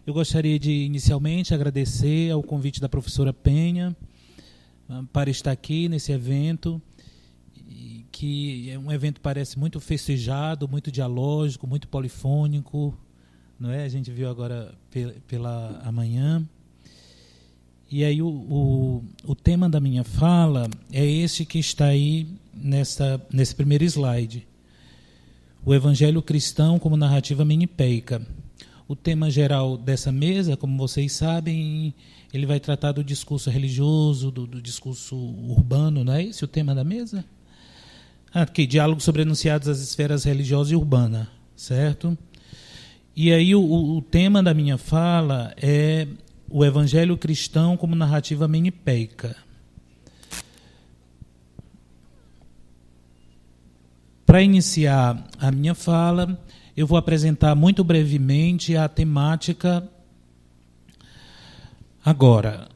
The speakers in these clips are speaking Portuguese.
Eu gostaria de, inicialmente, agradecer ao convite da professora Penha para estar aqui nesse evento, que é um evento que parece muito festejado, muito dialógico, muito polifônico, não é? A gente viu agora pela amanhã. E aí o tema da minha fala é esse que está aí nesse primeiro slide. O Evangelho Cristão como narrativa menipeica. O tema geral dessa mesa, como vocês sabem, ele vai tratar do discurso religioso, do discurso urbano, não é esse o tema da mesa? Aqui, diálogo sobre enunciados das esferas religiosa e urbana, certo? E aí o tema da minha fala é o Evangelho Cristão como narrativa menipeica. Para iniciar a minha fala, eu vou apresentar muito brevemente a temática agora,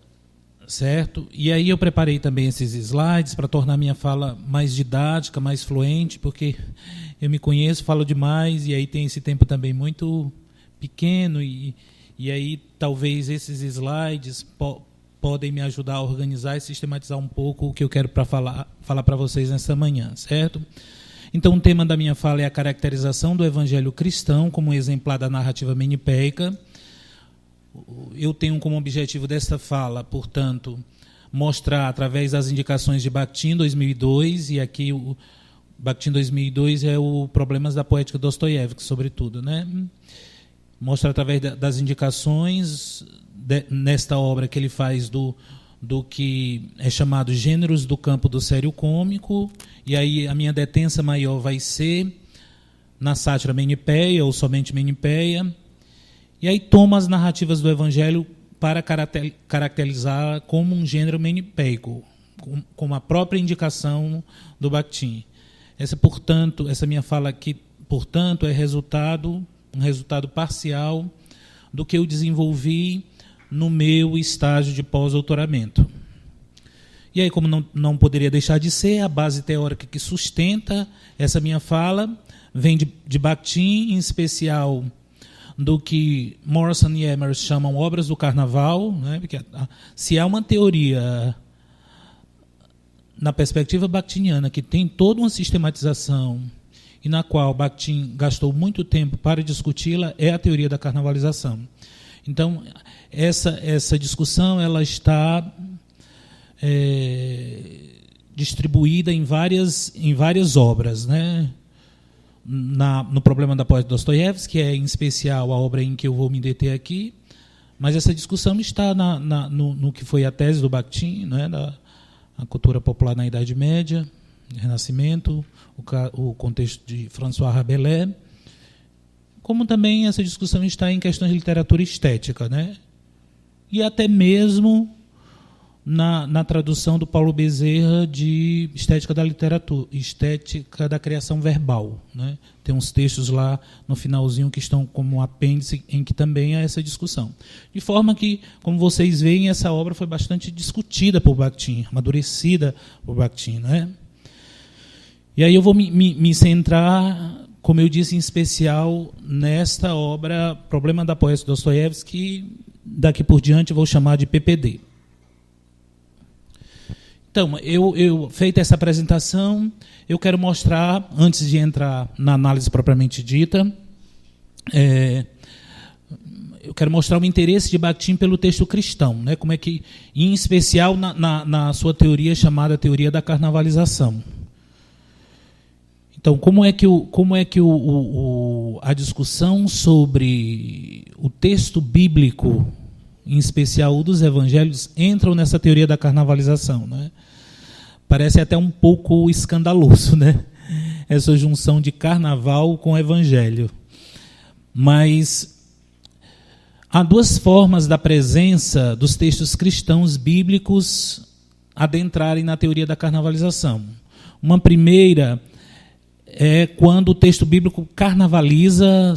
certo? E aí eu preparei também esses slides para tornar minha fala mais didática, mais fluente, porque eu me conheço, falo demais, e aí tem esse tempo também muito pequeno, e aí talvez esses slides podem me ajudar a organizar e sistematizar um pouco o que eu quero falar para vocês nesta manhã, certo? Então, o tema da minha fala é a caracterização do Evangelho Cristão como exemplar da narrativa menipeica. Eu tenho como objetivo desta fala, portanto, mostrar através das indicações de Bakhtin 2002, e aqui o Bakhtin 2002 é o Problemas da Poética de Dostoiévski, sobretudo, né? Mostrar através das indicações nesta obra que ele faz do que é chamado Gêneros do Campo do Sério Cômico, e aí a minha detença maior vai ser na sátira menipeia, ou somente menipeia, e aí toma as narrativas do Evangelho para caracterizar como um gênero menipeico, como a própria indicação do Bakhtin. Essa minha fala aqui, portanto, é um resultado parcial do que eu desenvolvi no meu estágio de pós-doutoramento. E aí, como não poderia deixar de ser, a base teórica que sustenta essa minha fala vem de Bakhtin, em especial do que Morrison e Emerson chamam obras do carnaval, né? Porque se há uma teoria na perspectiva bakhtiniana que tem toda uma sistematização e na qual Bakhtin gastou muito tempo para discuti-la, é a teoria da carnavalização. Então, essa discussão ela está distribuída em várias obras, né? No Problema da Poética de Dostoiévski, que é em especial a obra em que eu vou me deter aqui, mas essa discussão está no que foi a tese do Bakhtin, né? A cultura popular na Idade Média, Renascimento, o contexto de François Rabelais, como também essa discussão está em questões de literatura estética, né? E até mesmo na tradução do Paulo Bezerra de Estética da Literatura, Estética da Criação Verbal, né? Tem uns textos lá no finalzinho que estão como um apêndice em que também há essa discussão. De forma que, como vocês veem, essa obra foi bastante discutida por Bakhtin, amadurecida por Bakhtin, né? E aí eu vou me centrar, como eu disse, em especial nesta obra, Problema da Poética de Dostoiévski, que daqui por diante eu vou chamar de PPD. Então, eu feita essa apresentação, eu quero mostrar, antes de entrar na análise propriamente dita, eu quero mostrar o interesse de Bakhtin pelo texto cristão, né? Como é que, em especial na sua teoria chamada teoria da carnavalização. Então, como é que a discussão sobre o texto bíblico, em especial o dos evangelhos, entram nessa teoria da carnavalização, né? Parece até um pouco escandaloso, né? Essa junção de carnaval com evangelho. Mas há duas formas da presença dos textos cristãos bíblicos adentrarem na teoria da carnavalização. Uma primeira é quando o texto bíblico carnavaliza,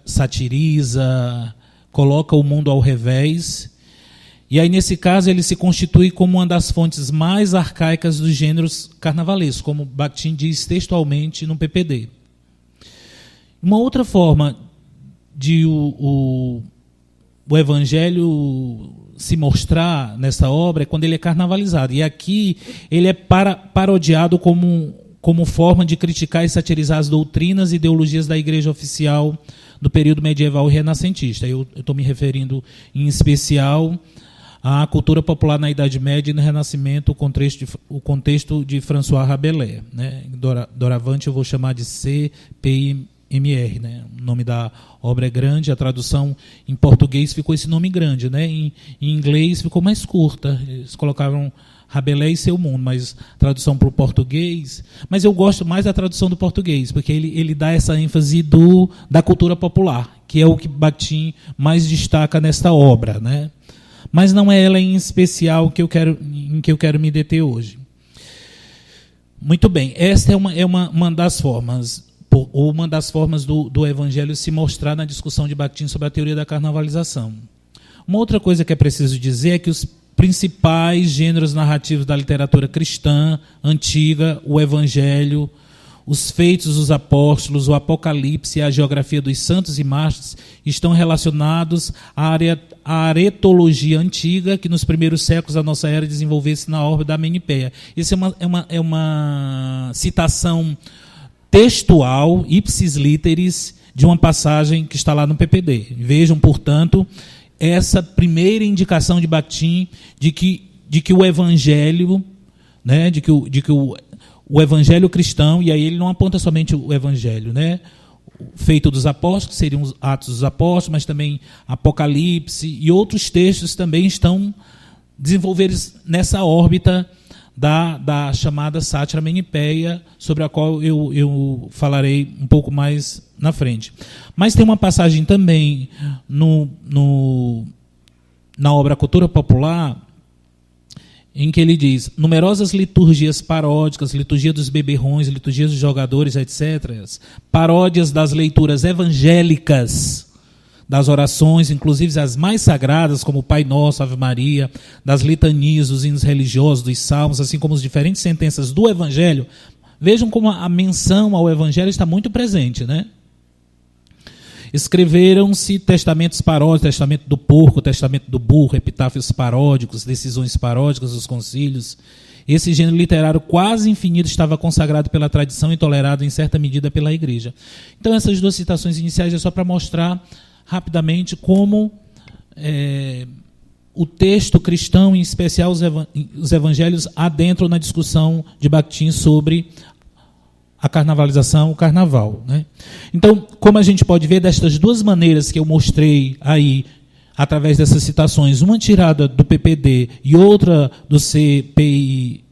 satiriza, coloca o mundo ao revés. E aí, nesse caso, ele se constitui como uma das fontes mais arcaicas dos gêneros carnavalescos, como Bakhtin diz textualmente no PPD. Uma outra forma de o evangelho se mostrar nessa obra é quando ele é carnavalizado. E aqui ele é parodiado como forma de criticar e satirizar as doutrinas e ideologias da igreja oficial do período medieval e renascentista. Eu estou me referindo, em especial, à cultura popular na Idade Média e no Renascimento, o contexto de François Rabelais. Né? Doravante eu vou chamar de CPMR. Né? O nome da obra é grande, a tradução em português ficou esse nome grande. Né? Em inglês ficou mais curta, eles colocaram Rabelais e Seu Mundo, mas tradução para o português. Mas eu gosto mais da tradução do português, porque ele dá essa ênfase da cultura popular, que é o que Bakhtin mais destaca nesta obra. Né? Mas não é ela em especial em que eu quero me deter hoje. Muito bem, esta é uma das formas, ou uma das formas do Evangelho se mostrar na discussão de Bakhtin sobre a teoria da carnavalização. Uma outra coisa que é preciso dizer é que os principais gêneros narrativos da literatura cristã antiga, o Evangelho, os Feitos dos Apóstolos, o Apocalipse e a geografia dos santos e mártires estão relacionados à aretologia antiga que nos primeiros séculos da nossa era desenvolvesse na órbita da Menipeia. Isso é uma citação textual, ipsis literis, de uma passagem que está lá no PPD. Vejam, portanto, essa primeira indicação de Bakhtin de que o Evangelho, né, de que o Evangelho cristão, e aí ele não aponta somente o Evangelho, né, feito dos apóstolos, que seriam os Atos dos Apóstolos, mas também Apocalipse e outros textos também estão desenvolvidos nessa órbita da chamada sátira menipeia, sobre a qual eu falarei um pouco mais na frente. Mas tem uma passagem também na obra Cultura Popular, em que ele diz: numerosas liturgias paródicas, liturgia dos beberrões, liturgia dos jogadores, etc., paródias das leituras evangélicas, das orações, inclusive as mais sagradas, como o Pai Nosso, Ave Maria, das litanias, dos hinos religiosos, dos salmos, assim como as diferentes sentenças do Evangelho. Vejam como a menção ao Evangelho está muito presente, né? Escreveram-se testamentos paródicos, testamento do porco, testamento do burro, epitáfios paródicos, decisões paródicas dos concílios. Esse gênero literário quase infinito estava consagrado pela tradição e tolerado em certa medida pela Igreja. Então, essas duas citações iniciais é só para mostrar rapidamente como o texto cristão, em especial os evangelhos, adentram na discussão de Bakhtin sobre a carnavalização, o carnaval. Né? Então, como a gente pode ver, destas duas maneiras que eu mostrei aí, através dessas citações, uma tirada do PPD e outra do CPIMR,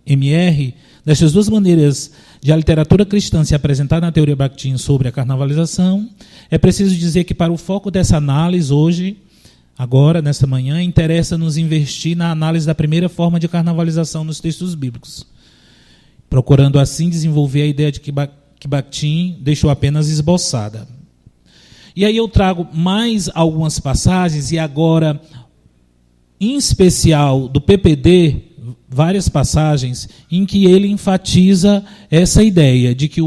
destas duas maneiras de a literatura cristã se apresentar na teoria Bakhtin sobre a carnavalização, é preciso dizer que, para o foco dessa análise hoje, agora, nesta manhã, interessa-nos investir na análise da primeira forma de carnavalização nos textos bíblicos, procurando assim desenvolver a ideia de que Bakhtin deixou apenas esboçada. E aí eu trago mais algumas passagens, e agora, em especial do PPD, várias passagens em que ele enfatiza essa ideia de que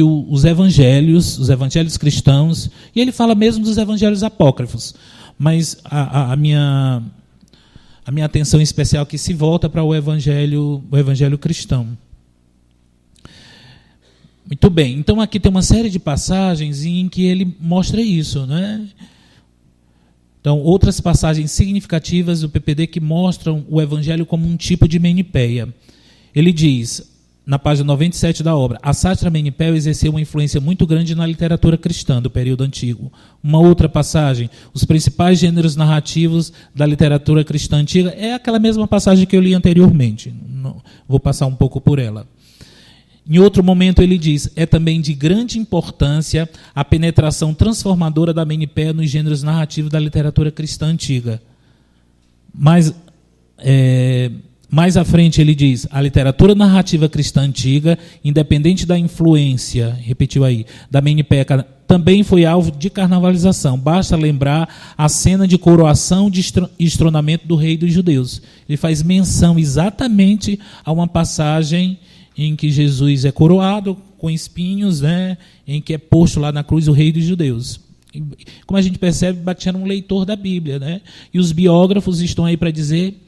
os evangelhos cristãos, e ele fala mesmo dos evangelhos apócrifos, mas a minha atenção em especial que se volta para o evangelho cristão. Muito bem, então aqui tem uma série de passagens em que ele mostra isso, né? Então, outras passagens significativas do PPD que mostram o Evangelho como um tipo de menipeia. Ele diz, na página 97 da obra, a sátira menipeia exerceu uma influência muito grande na literatura cristã do período antigo. Uma outra passagem, os principais gêneros narrativos da literatura cristã antiga, é aquela mesma passagem que eu li anteriormente. Vou passar um pouco por ela. Em outro momento ele diz, é também de grande importância a penetração transformadora da menipeia nos gêneros narrativos da literatura cristã antiga. Mais à frente ele diz, a literatura narrativa cristã antiga, independente da influência, repetiu aí, da menipeia, também foi alvo de carnavalização. Basta lembrar a cena de coroação e estronamento do rei dos judeus. Ele faz menção exatamente a uma passagem em que Jesus é coroado com espinhos, né, em que é posto lá na cruz o rei dos judeus. Como a gente percebe, Bakhtin era um leitor da Bíblia, né? E os biógrafos estão aí para dizer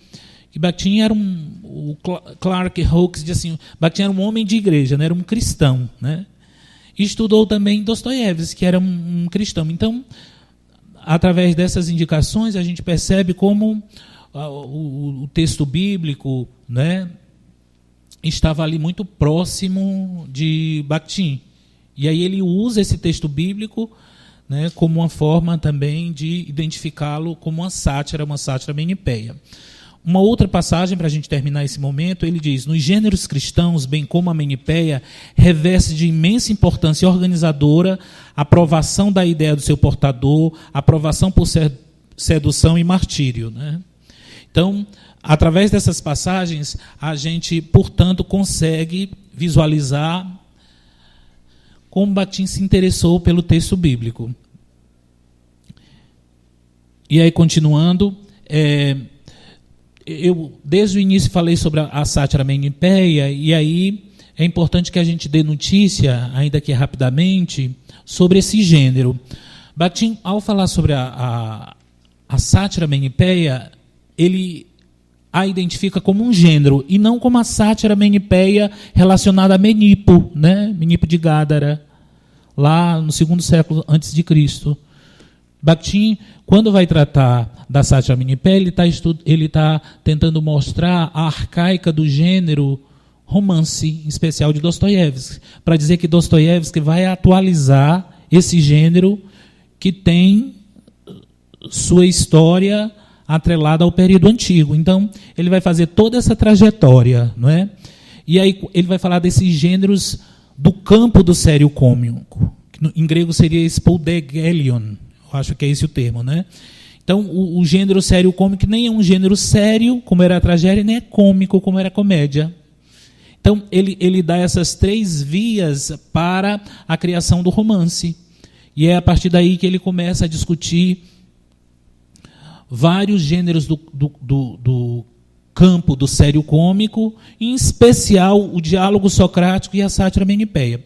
que Bakhtin era o Clark Hawkes diz assim, Bakhtin era um homem de igreja, né? Era um cristão, né? E estudou também Dostoiévski, que era um cristão. Então, através dessas indicações, a gente percebe como o texto bíblico, né, estava ali muito próximo de Bakhtin. E aí ele usa esse texto bíblico, né, como uma forma também de identificá-lo como uma sátira menipéia. Uma outra passagem, para a gente terminar esse momento, ele diz, nos gêneros cristãos, bem como a menipéia, reveste de imensa importância organizadora a aprovação da ideia do seu portador, a aprovação por sedução e martírio, né? Então, através dessas passagens, a gente, portanto, consegue visualizar como Bakhtin se interessou pelo texto bíblico. E aí, continuando, eu desde o início falei sobre a sátira menipéia, e aí é importante que a gente dê notícia, ainda que rapidamente, sobre esse gênero. Bakhtin, ao falar sobre a sátira menipéia, ele a identifica como um gênero, e não como a sátira menipéia relacionada a Menipo, né? Menipo de Gádara, lá no 2º século antes de Cristo. Bakhtin, quando vai tratar da sátira menipéia, ele está tentando mostrar a arcaica do gênero romance, em especial de Dostoiévski, para dizer que Dostoiévski vai atualizar esse gênero que tem sua história atrelada ao período antigo. Então, ele vai fazer toda essa trajetória, não é? E aí ele vai falar desses gêneros do campo do sério cômico, que em grego seria spoudegelion, eu acho que é esse o termo, né? Então, o gênero sério cômico nem é um gênero sério, como era a tragédia, nem é cômico, como era a comédia. Então, ele dá essas 3 vias para a criação do romance. E é a partir daí que ele começa a discutir vários gêneros do campo do sério cômico, em especial o diálogo socrático e a sátira menipéia.